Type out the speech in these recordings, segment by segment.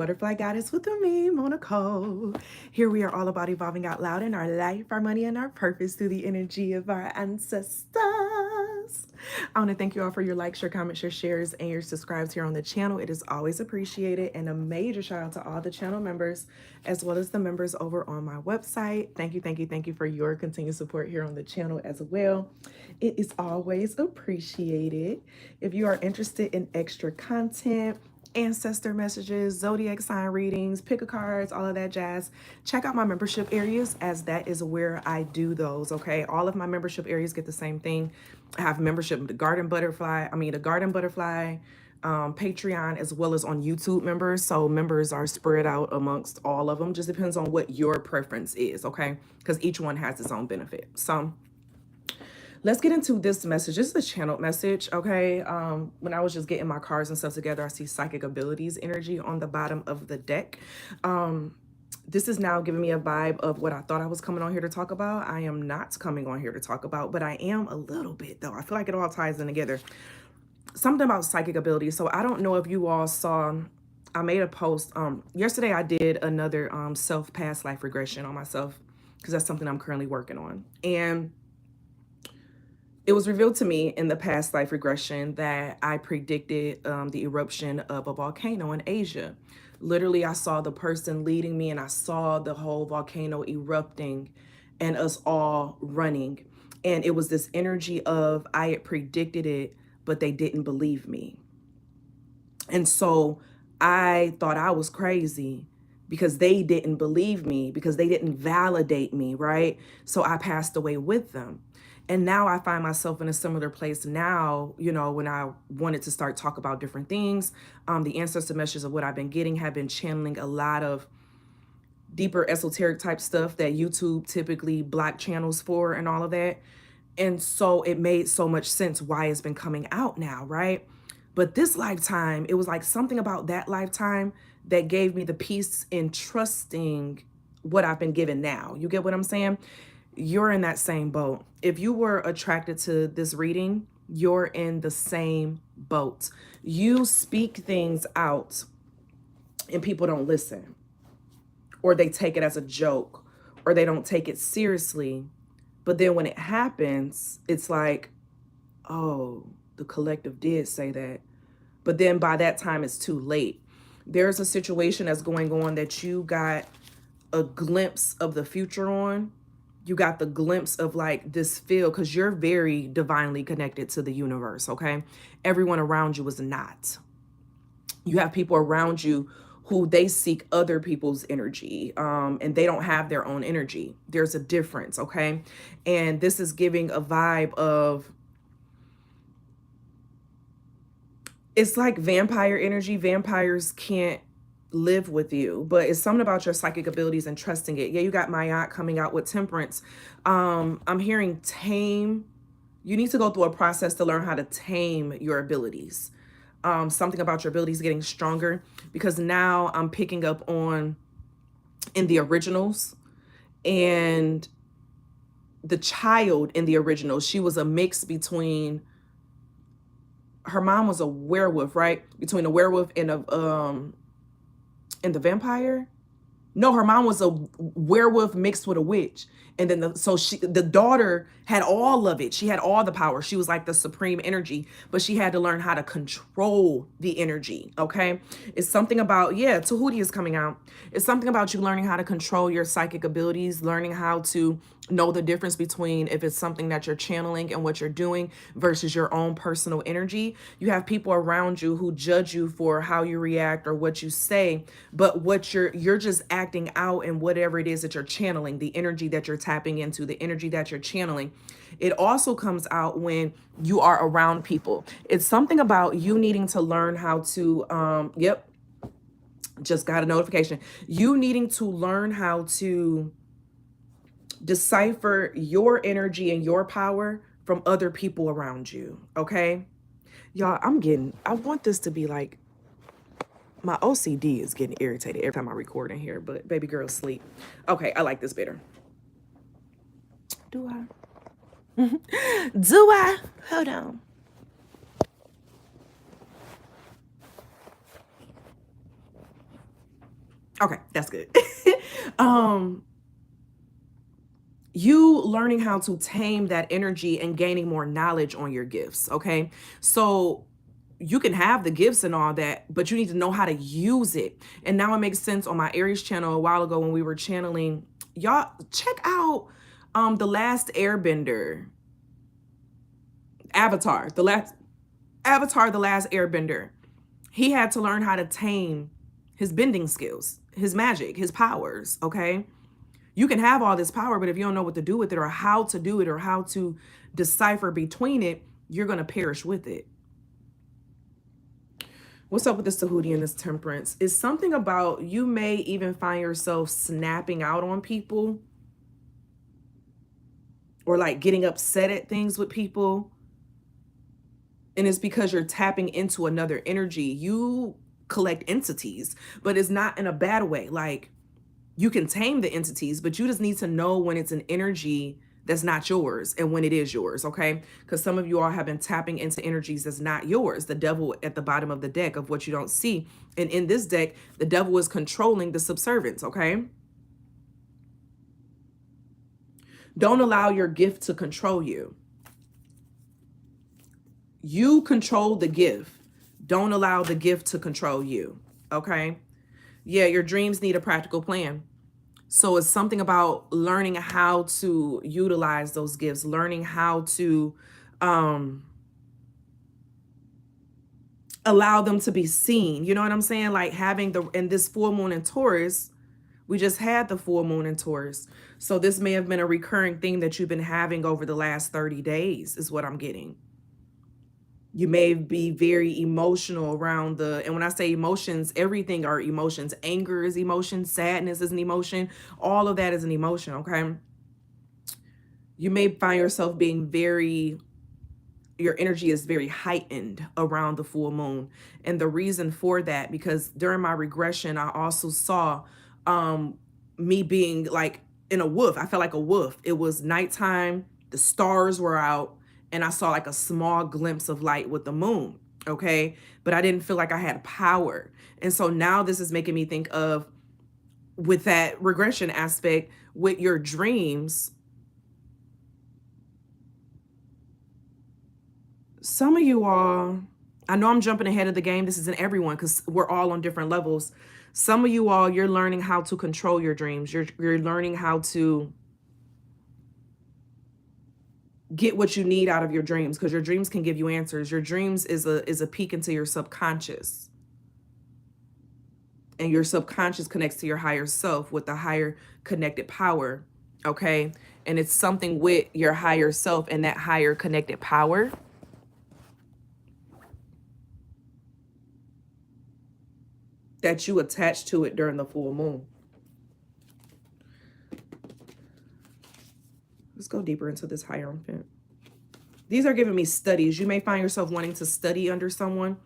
Butterfly Goddess with me, Moe Nicole. Here we are all about evolving out loud in our life, our money, and our purpose through the energy of our ancestors. I want to thank you all for your likes, your comments, your shares, and your subscribes here on the channel. It is always appreciated. And a major shout out to all the channel members, as well as the members over on my website. Thank you, thank you, thank you for your continued support here on the channel as well. It is always appreciated. If you are interested in extra content, ancestor messages, zodiac sign readings, pick a cards, all of that jazz, check out my membership areas, as that is where I do those. Okay, all of my membership areas get the same thing. I have membership, the Garden Butterfly, Patreon, as well as on YouTube members. So members are spread out amongst all of them. Just depends on what your preference is. Okay, because each one has its own benefit. So let's get into this message. This is a channeled message, okay? When I was just getting my cards and stuff together, I see psychic abilities energy on the bottom of the deck. This is now giving me a vibe of what I thought I was coming on here to talk about. I am not coming on here to talk about, but I am a little bit, though. I feel like it all ties in together. Something about psychic abilities. So I don't know if you all saw, I made a post. Yesterday I did another self-past life regression on myself, because that's something I'm currently working on. And it was revealed to me in the past life regression that I predicted the eruption of a volcano in Asia. Literally, I saw the person leading me and I saw the whole volcano erupting and us all running. And it was this energy of I had predicted it, but they didn't believe me. And so I thought I was crazy because they didn't believe me, because they didn't validate me, right? So I passed away with them. And now I find myself in a similar place now, you know, when I wanted to start talk about different things. The ancestor messages of what I've been getting have been channeling a lot of deeper esoteric type stuff that YouTube typically block channels for and all of that. And so it made so much sense why it's been coming out now, right? But this lifetime, it was like something about that lifetime that gave me the peace in trusting what I've been given now. You get what I'm saying? You're in that same boat. If you were attracted to this reading, you're in the same boat. You speak things out and people don't listen, or they take it as a joke, or they don't take it seriously. But then when it happens, it's like, oh, the collective did say that. But then by that time, it's too late. There's a situation that's going on that you got a glimpse of the future on. You got the glimpse of like this field, because you're very divinely connected to the universe, okay? Everyone around you is not. You have people around you who they seek other people's energy, and they don't have their own energy. There's a difference, okay? And this is giving a vibe of, it's like vampire energy. Vampires can't live with you, but it's something about your psychic abilities and trusting it. Yeah, you got Mayat coming out with temperance. I'm hearing tame. You need to go through a process to learn how to tame your abilities. Something about your abilities getting stronger, because now I'm picking up on in the originals, and the child in the originals, she was a mix between, her mom was a werewolf, right? Between a werewolf and the vampire. No, her mom was a werewolf mixed with a witch. And then the daughter had all of it. She had all the power. She was like the supreme energy, but she had to learn how to control the energy. Okay. It's something about, yeah, Tahuti is coming out. It's something about you learning how to control your psychic abilities, learning how to know the difference between if it's something that you're channeling and what you're doing versus your own personal energy. You have people around you who judge you for how you react or what you say, but what you're just acting out, and whatever it is that you're channeling, the energy that you're tapping into, the energy that you're channeling. It also comes out when you are around people. It's something about you needing to learn how to, just got a notification. You needing to learn how to decipher your energy and your power from other people around you, okay? Y'all, I want this to be like, my OCD is getting irritated every time I record in here, but baby girl sleep. Okay, I like this better. Do I? Do I? Hold on. Okay, that's good. um, you learning how to tame that energy and gaining more knowledge on your gifts. Okay. So you can have the gifts and all that, but you need to know how to use it. And now it makes sense on my Aries channel a while ago when we were channeling. Y'all check out The Last Airbender. Avatar, The Last Airbender. He had to learn how to tame his bending skills, his magic, his powers, okay? You can have all this power, but if you don't know what to do with it or how to do it or how to decipher between it, you're going to perish with it. What's up with this Tahuti and this Temperance? It's something about you may even find yourself snapping out on people or like getting upset at things with people. And it's because you're tapping into another energy. You collect entities, but it's not in a bad way. Like, you can tame the entities, but you just need to know when it's an energy that's not yours and when it is yours, okay? Because some of you all have been tapping into energies that's not yours. The devil at the bottom of the deck of what you don't see. And in this deck, the devil is controlling the subservients, okay? Don't allow your gift to control you. You control the gift. Don't allow the gift to control you, okay? Yeah, your dreams need a practical plan. So it's something about learning how to utilize those gifts, learning how to allow them to be seen. You know what I'm saying? Like having in this full moon in Taurus, we just had the full moon in Taurus. So this may have been a recurring thing that you've been having over the last 30 days is what I'm getting. You may be very emotional around and when I say emotions, everything are emotions. Anger is emotion. Sadness is an emotion. All of that is an emotion, okay? You may find yourself being your energy is very heightened around the full moon. And the reason for that, because during my regression, I also saw me being like in a wolf. I felt like a wolf. It was nighttime. The stars were out. And I saw like a small glimpse of light with the moon, okay? But I didn't feel like I had power. And so now this is making me think of, with that regression aspect, with your dreams, some of you all, I know I'm jumping ahead of the game. This isn't everyone because we're all on different levels. Some of you all, you're learning how to control your dreams. You're learning how to get what you need out of your dreams, because your dreams can give you answers. Your dreams is a peek into your subconscious, and your subconscious connects to your higher self with the higher connected power, okay? And it's something with your higher self and that higher connected power that you attach to it during the full moon. Let's go deeper into this Hierophant. These are giving me studies. You may find yourself wanting to study under someone,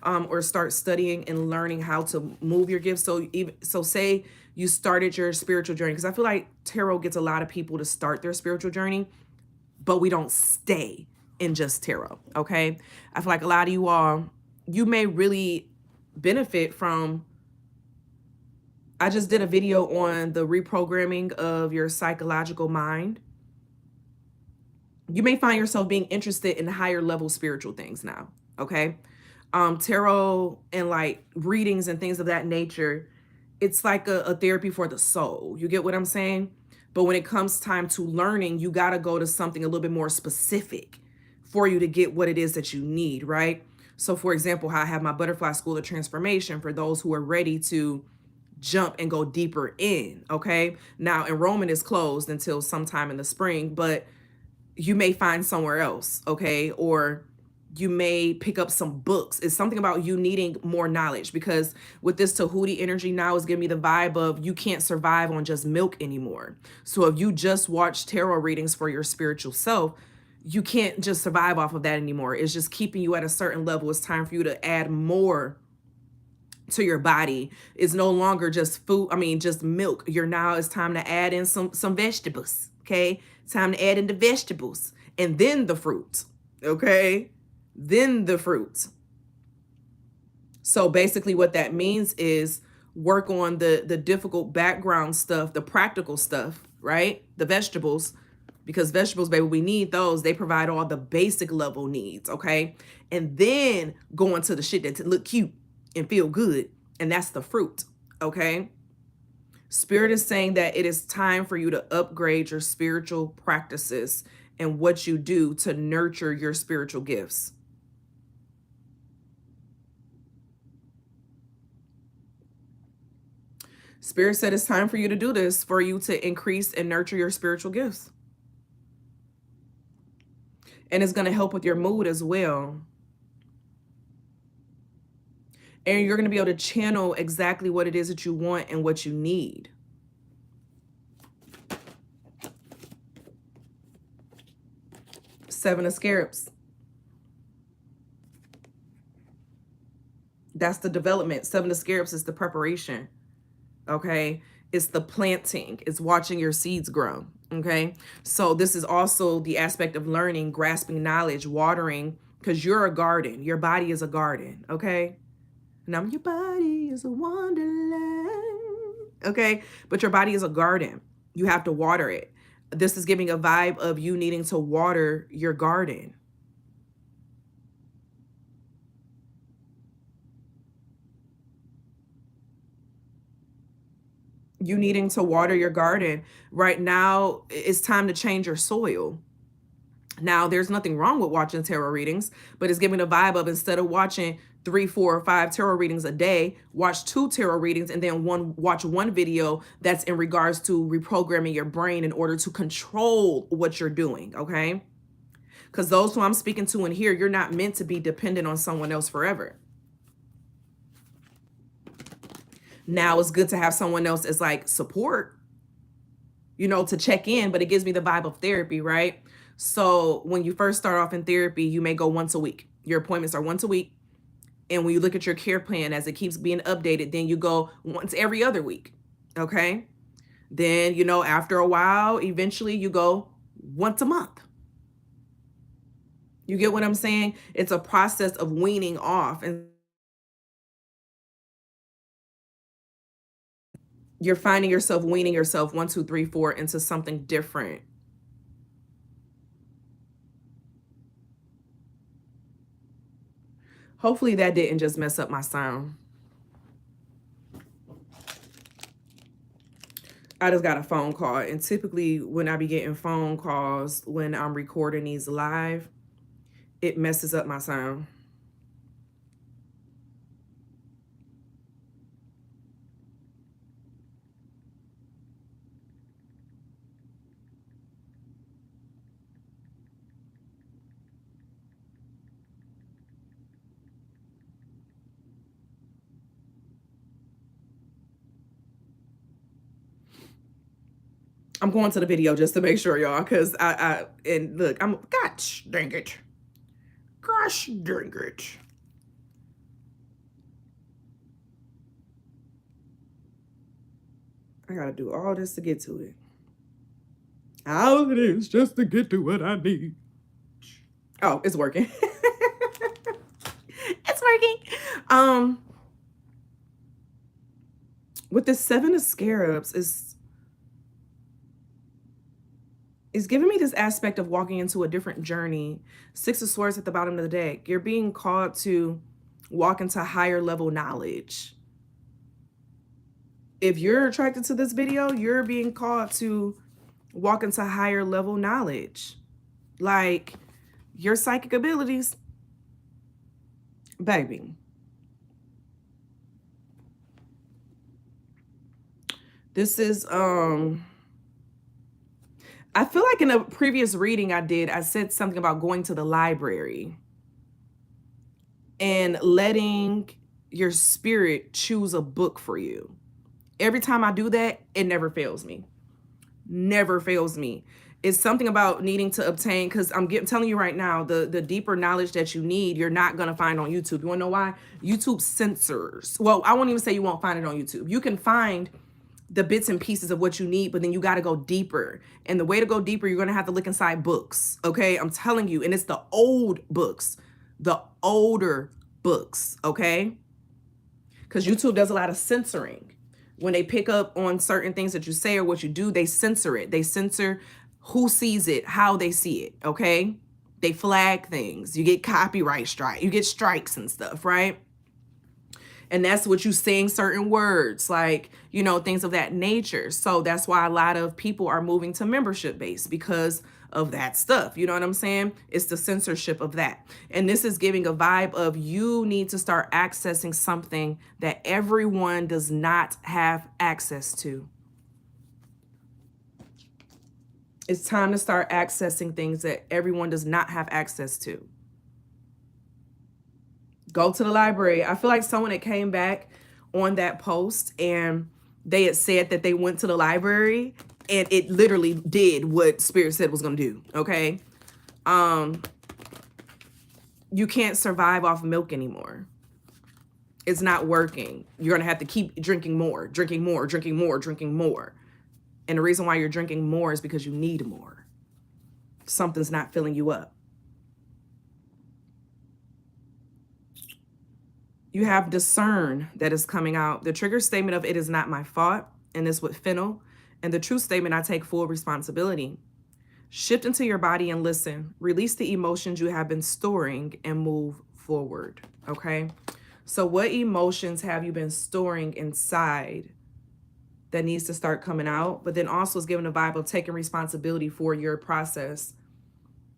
or start studying and learning how to move your gifts. So say you started your spiritual journey, because I feel like tarot gets a lot of people to start their spiritual journey, but we don't stay in just tarot, okay? I feel like a lot of you all, you may really benefit from, I just did a video on the reprogramming of your psychological mind. You may find yourself being interested in higher level spiritual things now, okay? Tarot and like readings and things of that nature, it's like a therapy for the soul. You get what I'm saying? But when it comes time to learning, you got to go to something a little bit more specific for you to get what it is that you need, right? So for example, how I have my Butterfly School of Transformation for those who are ready to jump and go deeper in, okay? Now enrollment is closed until sometime in the spring, but you may find somewhere else, okay? Or you may pick up some books. It's something about you needing more knowledge, because with this Tahuti energy now is giving me the vibe of you can't survive on just milk anymore. So if you just watch tarot readings for your spiritual self, you can't just survive off of that anymore. It's just keeping you at a certain level. It's time for you to add more to your body. It's no longer just food. I mean, just milk. It's time to add in some vegetables. Okay. It's time to add in the vegetables and then the fruit. Okay. Then the fruit. So basically what that means is work on the difficult background stuff, the practical stuff, right? The vegetables, because vegetables, baby, we need those. They provide all the basic level needs, okay? And then go into the shit that look cute and feel good, and that's the fruit, okay? Spirit is saying that it is time for you to upgrade your spiritual practices and what you do to nurture your spiritual gifts. Spirit said it's time for you to do this, for you to increase and nurture your spiritual gifts. And it's going to help with your mood as well. And you're going to be able to channel exactly what it is that you want and what you need. Seven of Scarabs. That's the development. Seven of Scarabs is the preparation. Okay, it's the planting, it's watching your seeds grow. Okay, so this is also the aspect of learning, grasping knowledge, watering, because you're a garden. Your body is a garden. Okay, now your body is a wonderland. Okay, but your body is a garden. You have to water it. This is giving a vibe of you needing to water your garden. You needing to water your garden. Right now, it's time to change your soil. Now, there's nothing wrong with watching tarot readings, but it's giving a vibe of, instead of watching 3, 4, or 5 tarot readings a day, watch 2 tarot readings and then watch one video that's in regards to reprogramming your brain in order to control what you're doing, okay? Because those who I'm speaking to in here, you're not meant to be dependent on someone else forever. Now it's good to have someone else as like support, you know, to check in, but it gives me the vibe of therapy, right? So when you first start off in therapy, you may go once a week. Your appointments are once a week. And when you look at your care plan as it keeps being updated, then you go once every other week, okay? Then, you know, after a while, eventually you go once a month. You get what I'm saying? It's a process of weaning off, and you're finding yourself weaning yourself 1, 2, 3, 4 into something different. Hopefully that didn't just mess up my sound. I just got a phone call, and typically when I be getting phone calls when I'm recording these live, it messes up my sound. I'm going to the video just to make sure, y'all, because and look, gosh dang it. Gosh dang it. I gotta do all this to get to it. All it is just to get to what I need. Oh, it's working. It's working. With the Seven of Scarabs, is giving me this aspect of walking into a different journey. Six of Swords at the bottom of the deck. You're being called to walk into higher level knowledge. If you're attracted to this video, you're being called to walk into higher level knowledge. Like your psychic abilities, baby. This is, I feel like in a previous reading I said something about going to the library and letting your spirit choose a book for you. Every time I do that, it never fails me. Never fails me. It's something about needing to obtain, because I'm telling you right now, the deeper knowledge that you need, you're not going to find on YouTube. You want to know why? YouTube censors. Well, I won't even say you won't find it on YouTube. You can find the bits and pieces of what you need, but then you got to go deeper. And the way to go deeper, you're going to have to look inside books. Okay. I'm telling you. And it's the old books, the older books. Okay. because YouTube does a lot of censoring. When they pick up on certain things that you say or what you do, they censor it. They censor who sees it, how they see it, okay? They flag things. You get copyright strike. You get strikes and stuff, right? And that's what you saying certain words, like, you know, things of that nature. So that's why a lot of people are moving to membership base, because of that stuff. You know what I'm saying? It's the censorship of that. And this is giving a vibe of you need to start accessing something that everyone does not have access to. It's time to start accessing things that everyone does not have access to. Go to the library. I feel like someone that came back on that post and they had said that they went to the library and it literally did what Spirit said was going to do. Okay. You can't survive off milk anymore. It's not working. You're going to have to keep drinking more, drinking more, drinking more, drinking more. And the reason why you're drinking more is because you need more. Something's not filling you up. You have discern that is coming out. The trigger statement of it is not my fault, and this with Fennel. And the true statement, I take full responsibility. Shift into your body and listen. Release the emotions you have been storing and move forward, okay? So what emotions have you been storing inside that needs to start coming out? But then also is given a vibe of taking responsibility for your process.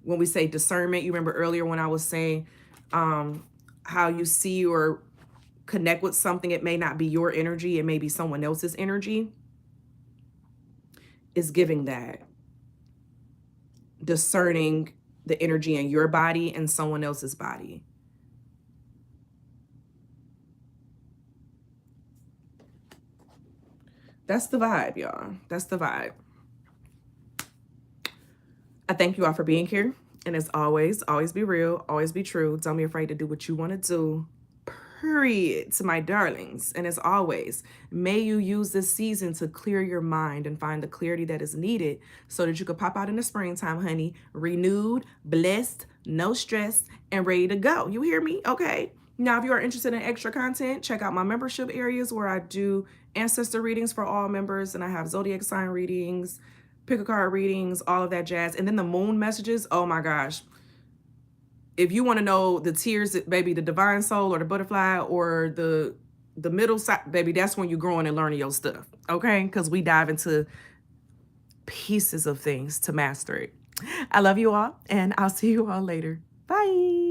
When we say discernment, you remember earlier when I was saying how you see or connect with something, it may not be your energy, it may be someone else's energy. Is giving that. Discerning the energy in your body and someone else's body. That's the vibe, y'all. That's the vibe. I thank you all for being here. And as always be real, always be true. Don't be afraid to do what you want to do. Period, to my darlings. And as always, may you use this season to clear your mind and find the clarity that is needed so that you could pop out in the springtime, honey, renewed, blessed, no stress, and ready to go. You hear me? Okay. Now, if you are interested in extra content, check out my membership areas where I do ancestor readings for all members, and I have zodiac sign readings, pick a card readings, all of that jazz. And then the moon messages, oh my gosh. If you want to know the tiers, baby, the divine soul or the butterfly or the middle side, baby, that's when you're growing and learning your stuff, okay? Because we dive into pieces of things to master it. I love you all, and I'll see you all later. Bye.